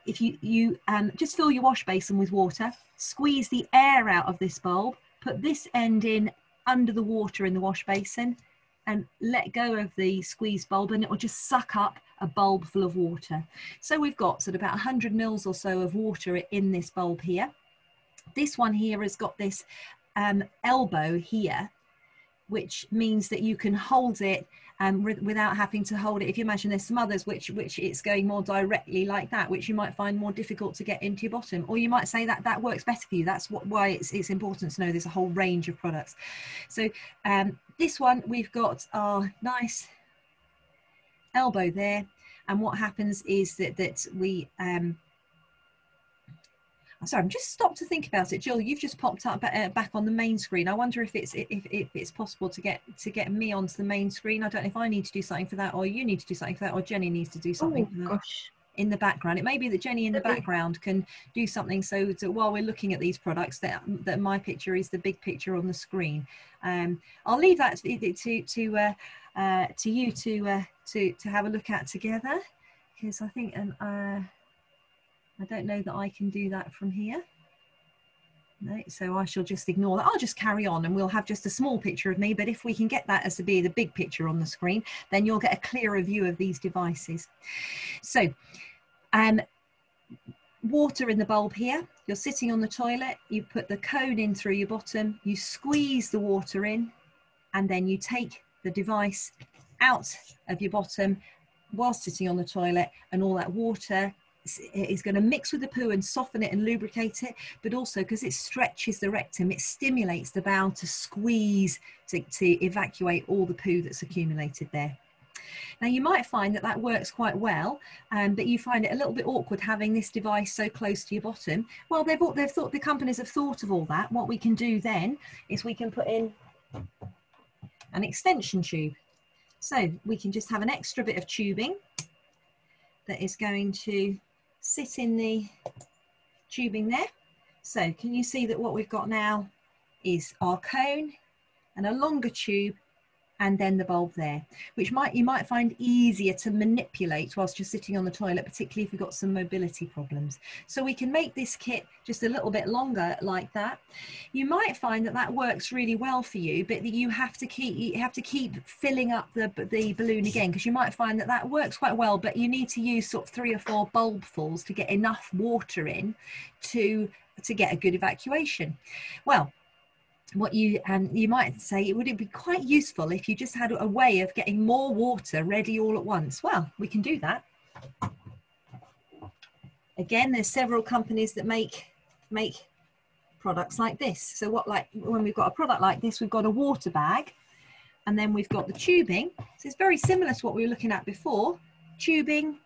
If you just fill your wash basin with water, squeeze the air out of this bulb, put this end in under the water in the wash basin, and let go of the squeeze bulb, and it will just suck up a bulb full of water. So we've got sort of about 100 mils or so of water in this bulb here. This one here has got this elbow here, which means that you can hold it without having to hold it. If you imagine there's some others which it's going more directly like that, which you might find more difficult to get into your bottom, or you might say that works better for you. That's why it's important to know there's a whole range of products. So this one, we've got our nice elbow there, and what happens is that we sorry, I'm just stopped to think about it. Jill, you've just popped up back on the main screen. I wonder if it's possible to get me onto the main screen. I don't know if I need to do something for that, or you need to do something for that, or Jenny needs to do something for that. Gosh. In the background. It may be that Jenny in the background can do something so while we're looking at these products that my picture is the big picture on the screen. I'll leave that to you to have a look at together, because I think I don't know that I can do that from here. No, so I shall just ignore that. I'll just carry on and we'll have just a small picture of me, but if we can get that as to be the big picture on the screen, then you'll get a clearer view of these devices. So water in the bulb here, you're sitting on the toilet, you put the cone in through your bottom, you squeeze the water in, and then you take the device out of your bottom while sitting on the toilet, and all that water is going to mix with the poo and soften it and lubricate it, but also because it stretches the rectum, it stimulates the bowel to squeeze to evacuate all the poo that's accumulated there. Now you might find that works quite well, but you find it a little bit awkward having this device so close to your bottom. Well, the companies have thought of all that. What we can do then is we can put in an extension tube. So we can just have an extra bit of tubing that is going to sit in the tubing there. So can you see that what we've got now is our cone and a longer tube and then the bulb there, which you might find easier to manipulate whilst you're sitting on the toilet, particularly if you've got some mobility problems. So we can make this kit just a little bit longer like that. You might find that that works really well for you, but that you have to keep filling up the balloon again, because you might find that that works quite well, but you need to use sort of 3 or 4 bulbfuls to get enough water in to get a good evacuation. Well, what you might say, would it be quite useful if you just had a way of getting more water ready all at once? Well, we can do that. Again, there's several companies that make products like this. So when we've got a product like this, we've got a water bag, and then we've got the tubing. So it's very similar to what we were looking at before. Tubing,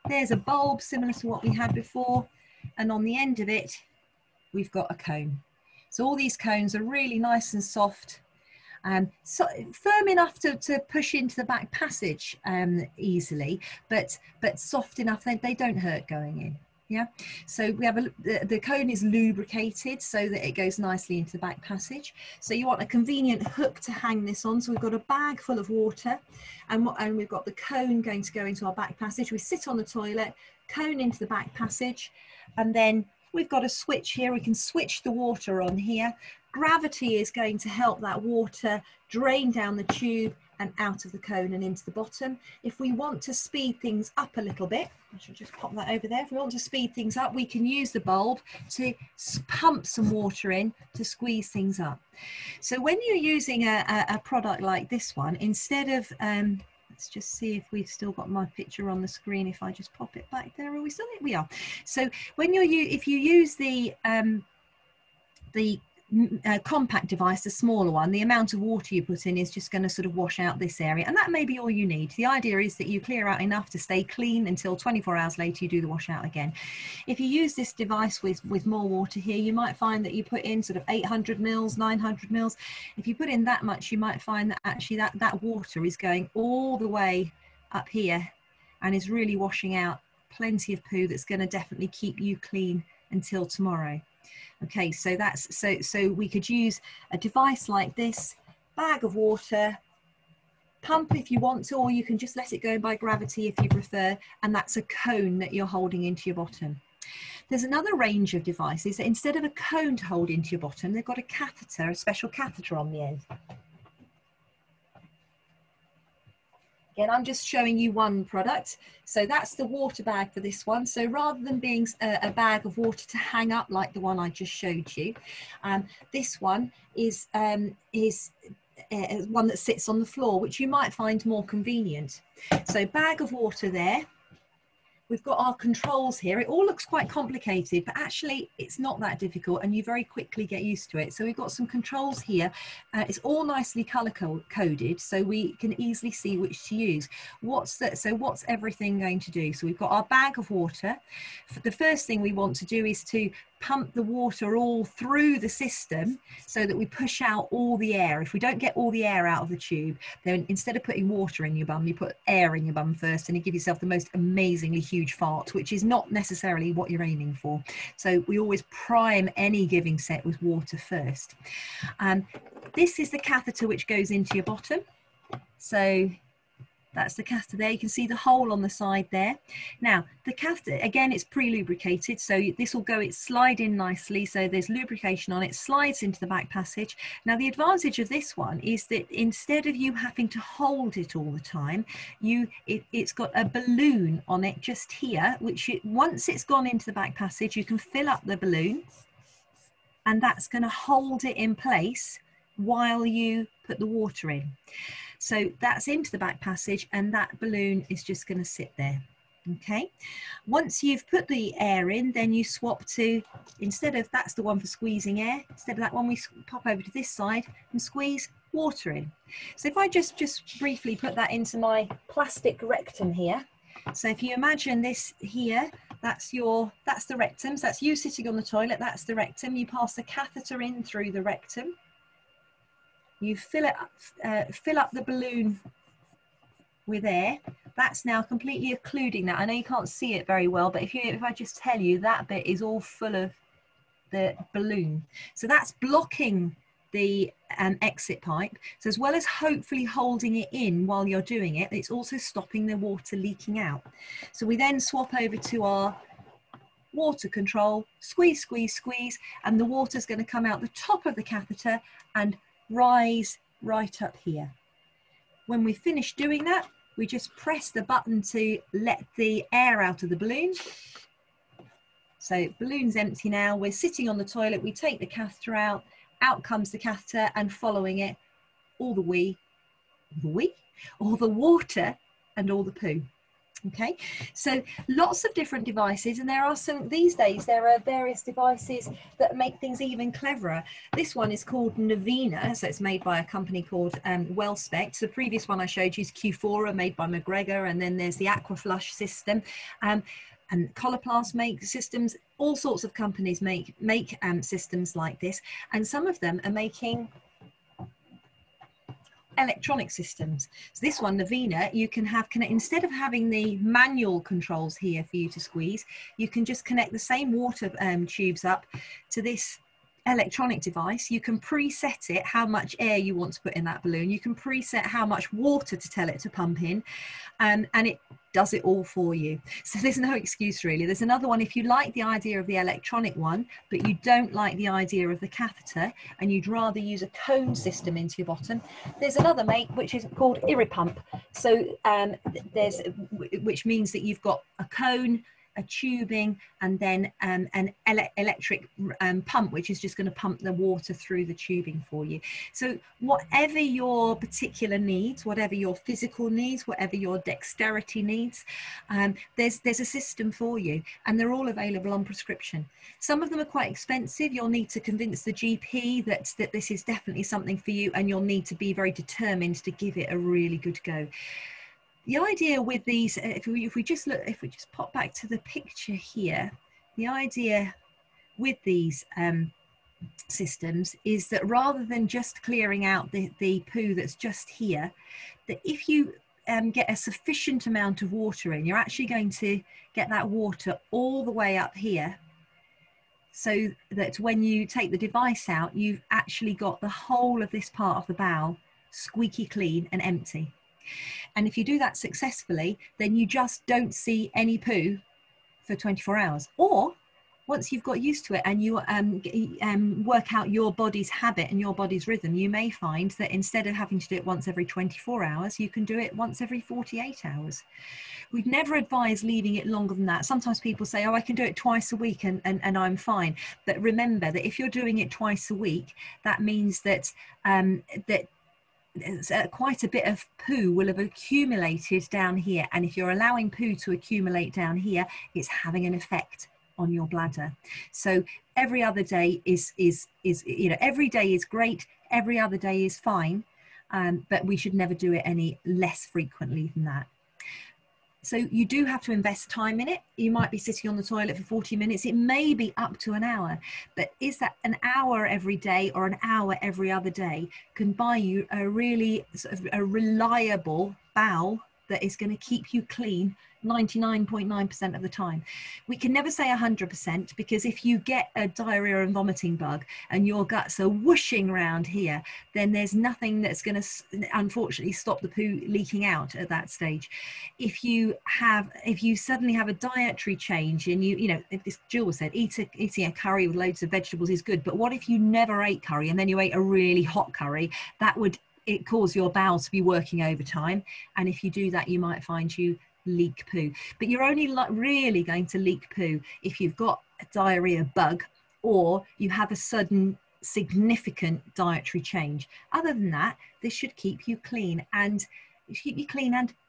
there's a bulb similar to what we had before, and on the end of it, we've got a cone. So all these cones are really nice and soft, so firm enough to push into the back passage easily, but soft enough that they don't hurt going in. Yeah, so we have the cone is lubricated so that it goes nicely into the back passage. So you want a convenient hook to hang this on. So we've got a bag full of water, and we've got the cone going to go into our back passage. We sit on the toilet, cone into the back passage, and then we've got a switch here. We can switch the water on here. Gravity is going to help that water drain down the tube and out of the cone and into the bottom. If we want to speed things up a little bit, I should just pop that over there. If we want to speed things up, we can use the bulb to pump some water in to squeeze things up. So when you're using a product like this one, instead of, let's just see if we've still got my picture on the screen. If I just pop it back there, are we still there? We are. So when if you use the compact device, the smaller one, the amount of water you put in is just going to sort of wash out this area, and that may be all you need. The idea is that you clear out enough to stay clean until 24 hours later you do the wash out again. If you use this device with more water here, you might find that you put in sort of 800 mils, 900 mils. If you put in that much, you might find that actually that water is going all the way up here and is really washing out plenty of poo that's going to definitely keep you clean until tomorrow. Okay, so so we could use a device like this, bag of water, pump if you want to, or you can just let it go by gravity if you prefer, and that's a cone that you're holding into your bottom. There's another range of devices that instead of a cone to hold into your bottom, they've got a catheter, a special catheter on the end. Again, I'm just showing you one product. So that's the water bag for this one. So rather than being a bag of water to hang up like the one I just showed you, this one is one that sits on the floor, which you might find more convenient. So bag of water there. We've got our controls here. It all looks quite complicated, but actually it's not that difficult, and you very quickly get used to it. So we've got some controls here. It's all nicely color coded, so we can easily see which to use. What's everything going to do? So we've got our bag of water. The first thing we want to do is to pump the water all through the system so that we push out all the air. If we don't get all the air out of the tube, then instead of putting water in your bum, you put air in your bum first, and you give yourself the most amazingly huge fart, which is not necessarily what you're aiming for. So we always prime any giving set with water first. This is the catheter which goes into your bottom. So that's the catheter there. You can see the hole on the side there. Now, the catheter, again, it's pre-lubricated, so this will go, it slide in nicely, so there's lubrication on it, slides into the back passage. Now, the advantage of this one is that instead of you having to hold it all the time, it's got a balloon on it just here, which once it's gone into the back passage, you can fill up the balloon, and that's going to hold it in place while you put the water in. So that's into the back passage, and that balloon is just going to sit there. Okay, once you've put the air in, then you swap to, instead of, that's the one for squeezing air, instead of that one, we pop over to this side and squeeze water in. So if I just briefly put that into my plastic rectum here. So if you imagine this here, that's the rectum. So that's you sitting on the toilet, that's the rectum. You pass the catheter in through the rectum. You fill up the balloon with air. That's now completely occluding that. I know you can't see it very well, but if I just tell you, that bit is all full of the balloon. So that's blocking the exit pipe. So as well as hopefully holding it in while you're doing it, it's also stopping the water leaking out. So we then swap over to our water control, squeeze, squeeze, squeeze, and the water's going to come out the top of the catheter and rise right up here. When we finish doing that, we just press the button to let the air out of the balloon. So balloon's empty now, we're sitting on the toilet, we take the catheter out, out comes the catheter, and following it, all the all the water and all the poo. Okay, so lots of different devices, and there are some these days. There are various devices that make things even cleverer. This one is called Navina, so it's made by a company called Wellspect. The previous one I showed you is Q4, made by McGregor, and then there's the Aquaflush system, and Coloplast make systems. All sorts of companies make systems like this, and some of them are making electronic systems. So this one, Navina, you can have instead of having the manual controls here for you to squeeze, you can just connect the same water tubes up to this electronic device. You can preset it how much air you want to put in that balloon. You can preset how much water to tell it to pump in, and it does it all for you. So there's no excuse really. There's another one, if you like the idea of the electronic one, but you don't like the idea of the catheter and you'd rather use a cone system into your bottom, there's another make which is called Irripump. So which means that you've got a cone, a tubing, and then an electric pump, which is just going to pump the water through the tubing for you. So whatever your particular needs, whatever your physical needs, whatever your dexterity needs, there's a system for you, and they're all available on prescription. Some of them are quite expensive. You'll need to convince the GP that this is definitely something for you, and you'll need to be very determined to give it a really good go. The idea with these, if we just pop back to the picture here, the idea with these systems is that rather than just clearing out the poo that's just here, that if you get a sufficient amount of water in, you're actually going to get that water all the way up here, so that when you take the device out, you've actually got the whole of this part of the bowel squeaky clean and empty. And if you do that successfully, then you just don't see any poo for 24 hours. Or once you've got used to it and you work out your body's habit and your body's rhythm, you may find that instead of having to do it once every 24 hours, you can do it once every 48 hours. We'd never advise leaving it longer than that. Sometimes people say, oh, I can do it twice a week and I'm fine. But remember that if you're doing it twice a week, that means that quite a bit of poo will have accumulated down here, and if you're allowing poo to accumulate down here, it's having an effect on your bladder. So every other day is every day is great, every other day is fine, but we should never do it any less frequently than that. So you do have to invest time in it. You might be sitting on the toilet for 40 minutes. It may be up to an hour, but is that an hour every day or an hour every other day can buy you a really sort of a reliable bowel that is going to keep you clean 99.9% of the time. We can never say 100%, because if you get a diarrhea and vomiting bug and your guts are whooshing around here, then there's nothing that's going to unfortunately stop the poo leaking out at that stage. If you suddenly have a dietary change and if Jill said eating a curry with loads of vegetables is good, but what if you never ate curry and then you ate a really hot curry? That would cause your bowels to be working overtime, and if you do that, you might find you leak poo. But you're only really going to leak poo if you've got a diarrhea bug or you have a sudden significant dietary change. Other than that, this should keep you clean and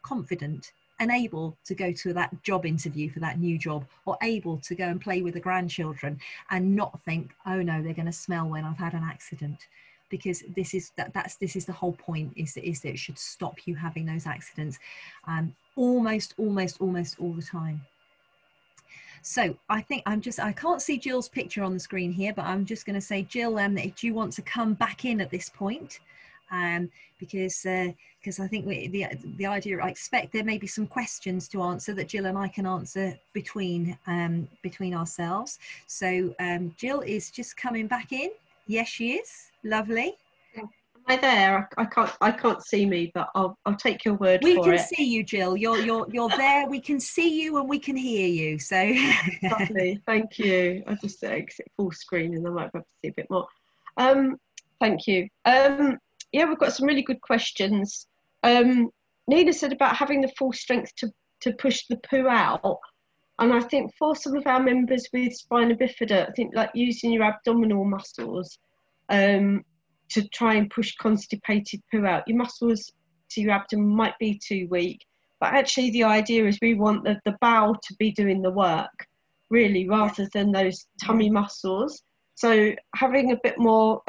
confident and able to go to that job interview for that new job, or able to go and play with the grandchildren and not think, oh no, they're going to smell when I've had an accident. Because this is the whole point, is that it should stop you having those accidents almost all the time. So I think I can't see Jill's picture on the screen here, but I'm just going to say, Jill, do you want to come back in at this point? Because I think the idea, I expect there may be some questions to answer that Jill and I can answer between ourselves. So Jill is just coming back in. Yes, she is. Lovely. Am I there? I can't see me, but I'll take your word We for can it. see you, Jill. You're there. We can see you and we can hear you. So Lovely, thank you. I'll just exit full screen and I might be able to see a bit more. Thank you. Yeah, we've got some really good questions. Nina said about having the full strength to push the poo out. And I think for some of our members with spina bifida, I think like using your abdominal muscles to try and push constipated poo out. Your muscles to your abdomen might be too weak, but actually the idea is we want the bowel to be doing the work, really, rather than those tummy muscles. So having a bit more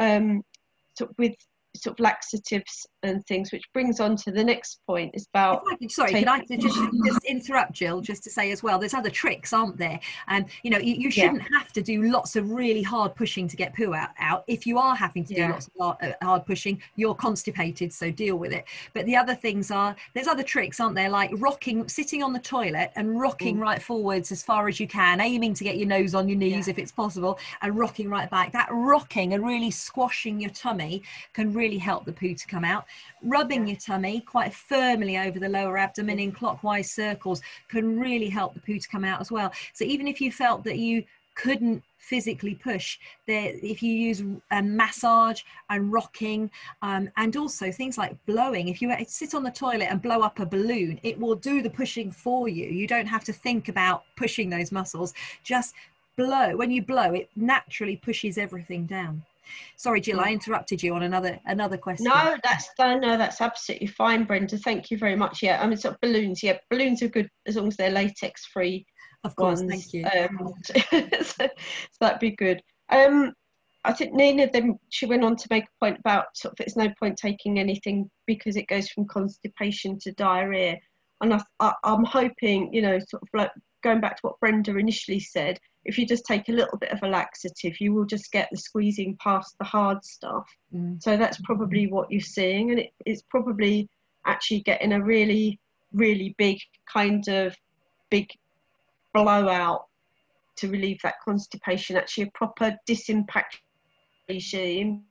with sort of laxatives and things, which brings on to the next point, is about can I just interrupt, Jill, just to say as well, there's other tricks, aren't there? And you know, you shouldn't have to do lots of really hard pushing to get poo out. If you are having to do lots of hard pushing, you're constipated, so deal with it. But the other things are, there's other tricks, aren't there, like rocking, sitting on the toilet and rocking right forwards as far as you can, aiming to get your nose on your knees if it's possible, and rocking right back. That rocking and really squashing your tummy can really help the poo to come out. Rubbing your tummy quite firmly over the lower abdomen in clockwise circles can really help the poo to come out as well. So even if you felt that you couldn't physically push, if you use massage and rocking, and also things like blowing, if you sit on the toilet and blow up a balloon, it will do the pushing for you. You don't have to think about pushing those muscles. Just blow. When you blow, it naturally pushes everything down. Sorry, Jill, I interrupted you on another question. No, that's absolutely fine, Brenda. Thank you very much. Yeah, I mean, sort of balloons. Yeah, balloons are good as long as they're latex-free. Of course, ones. thank you. So that'd be good. I think Nina then she went on to make a point about sort of there's no point taking anything because it goes from constipation to diarrhea, and I'm hoping, you know, sort of like going back to what Brenda initially said, if you just take a little bit of a laxative, you will just get the squeezing past the hard stuff. So that's probably what you're seeing, and it's probably actually getting a really, really big blowout to relieve that constipation, actually a proper disimpact regime.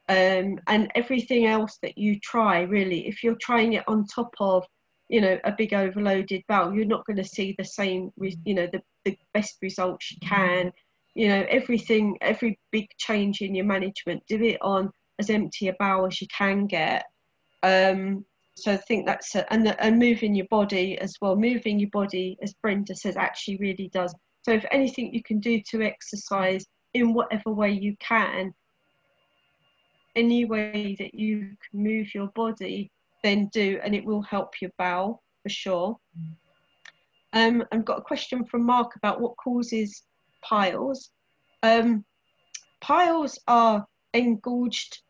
And everything else that you try, really, if you're trying it on top of, you know, a big overloaded bowel, you're not going to see the same, you know, the best results you can. You know, every big change in your management, do it on as empty a bowel as you can get. So I think that's and moving your body as well. Moving your body, as Brenda says, actually really does. So if anything you can do to exercise in whatever way you can, any way that you can move your body, then do, and it will help your bowel for sure. I've got a question from Mark about what causes piles. Piles are engorged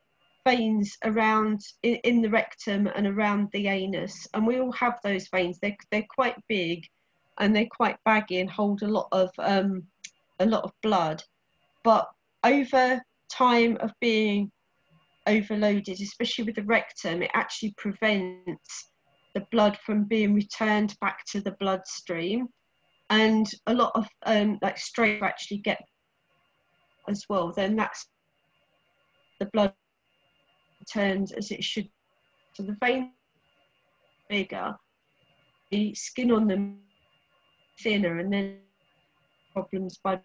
veins around in the rectum and around the anus, and we all have those veins. They're quite big and they're quite baggy and hold a lot of blood, but over time of being overloaded, especially with the rectum, it actually prevents the blood from being returned back to the bloodstream, and a lot of like straight actually get as well. Then that's the blood returns as it should. So the veins are bigger, the skin on them thinner, and then problems by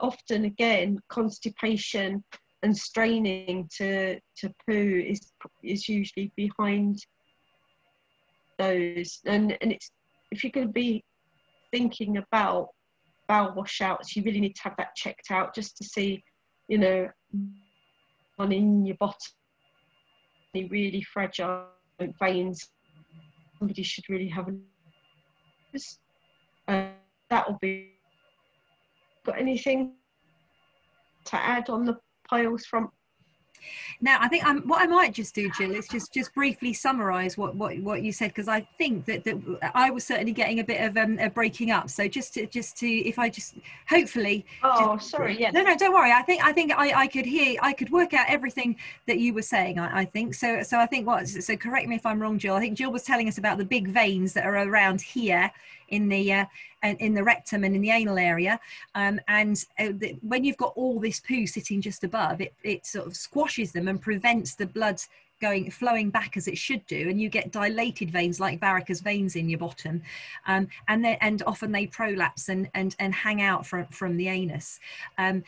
often again constipation and straining to poo is usually behind those. And it's, if you're going to be thinking about bowel washouts, you really need to have that checked out just to see, you know, on in your bottom, really fragile veins. Somebody should really have a that will be. Got anything to add on the piles front? Now, I think what I might just do, Jill, is just briefly summarise what you said, because I think that I was certainly getting a bit of a breaking up. So just to if I just hopefully. Oh, sorry. Yeah. No, don't worry. I think I could work out everything that you were saying. I think so. So I think so correct me if I'm wrong, Jill. I think Jill was telling us about the big veins that are around here in the rectum and in the anal area, when you've got all this poo sitting just above, it sort of squashes them and prevents the blood flowing back as it should do, and you get dilated veins like varicose veins in your bottom, and often they prolapse and hang out from the anus. But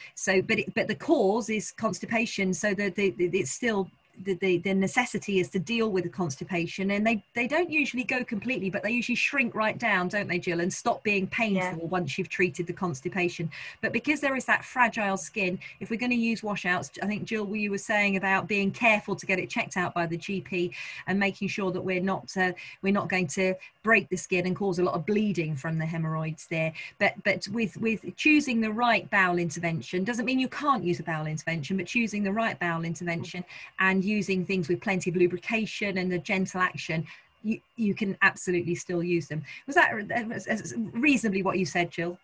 the cause is constipation, so it's still the necessity is to deal with the constipation, and they don't usually go completely, but they usually shrink right down, don't they, Jill, and stop being painful once you've treated the constipation. But because there is that fragile skin, if we're going to use washouts, I think, Jill, you were saying about being careful to get it checked out by the GP and making sure that we're not going to break the skin and cause a lot of bleeding from the hemorrhoids there. But with choosing the right bowel intervention, doesn't mean you can't use a bowel intervention, but choosing the right bowel intervention and using things with plenty of lubrication and the gentle action, you can absolutely still use them. Was that reasonably what you said, Jill?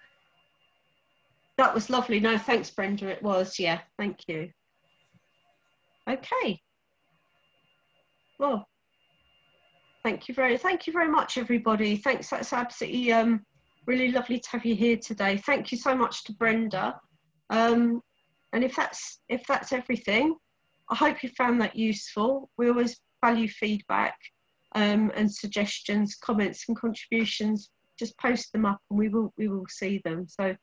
That was lovely. No, thanks, Brenda. It was, yeah. Thank you. Okay. Well, thank you very much, everybody. Thanks. That's absolutely really lovely to have you here today. Thank you so much to Brenda. And if that's everything, I hope you found that useful. We always value feedback and suggestions, comments and contributions. Just post them up and we will see them. So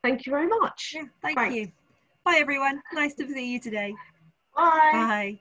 thank you very much. Yeah, thank you. Bye everyone. Nice to see you today. Bye. Bye.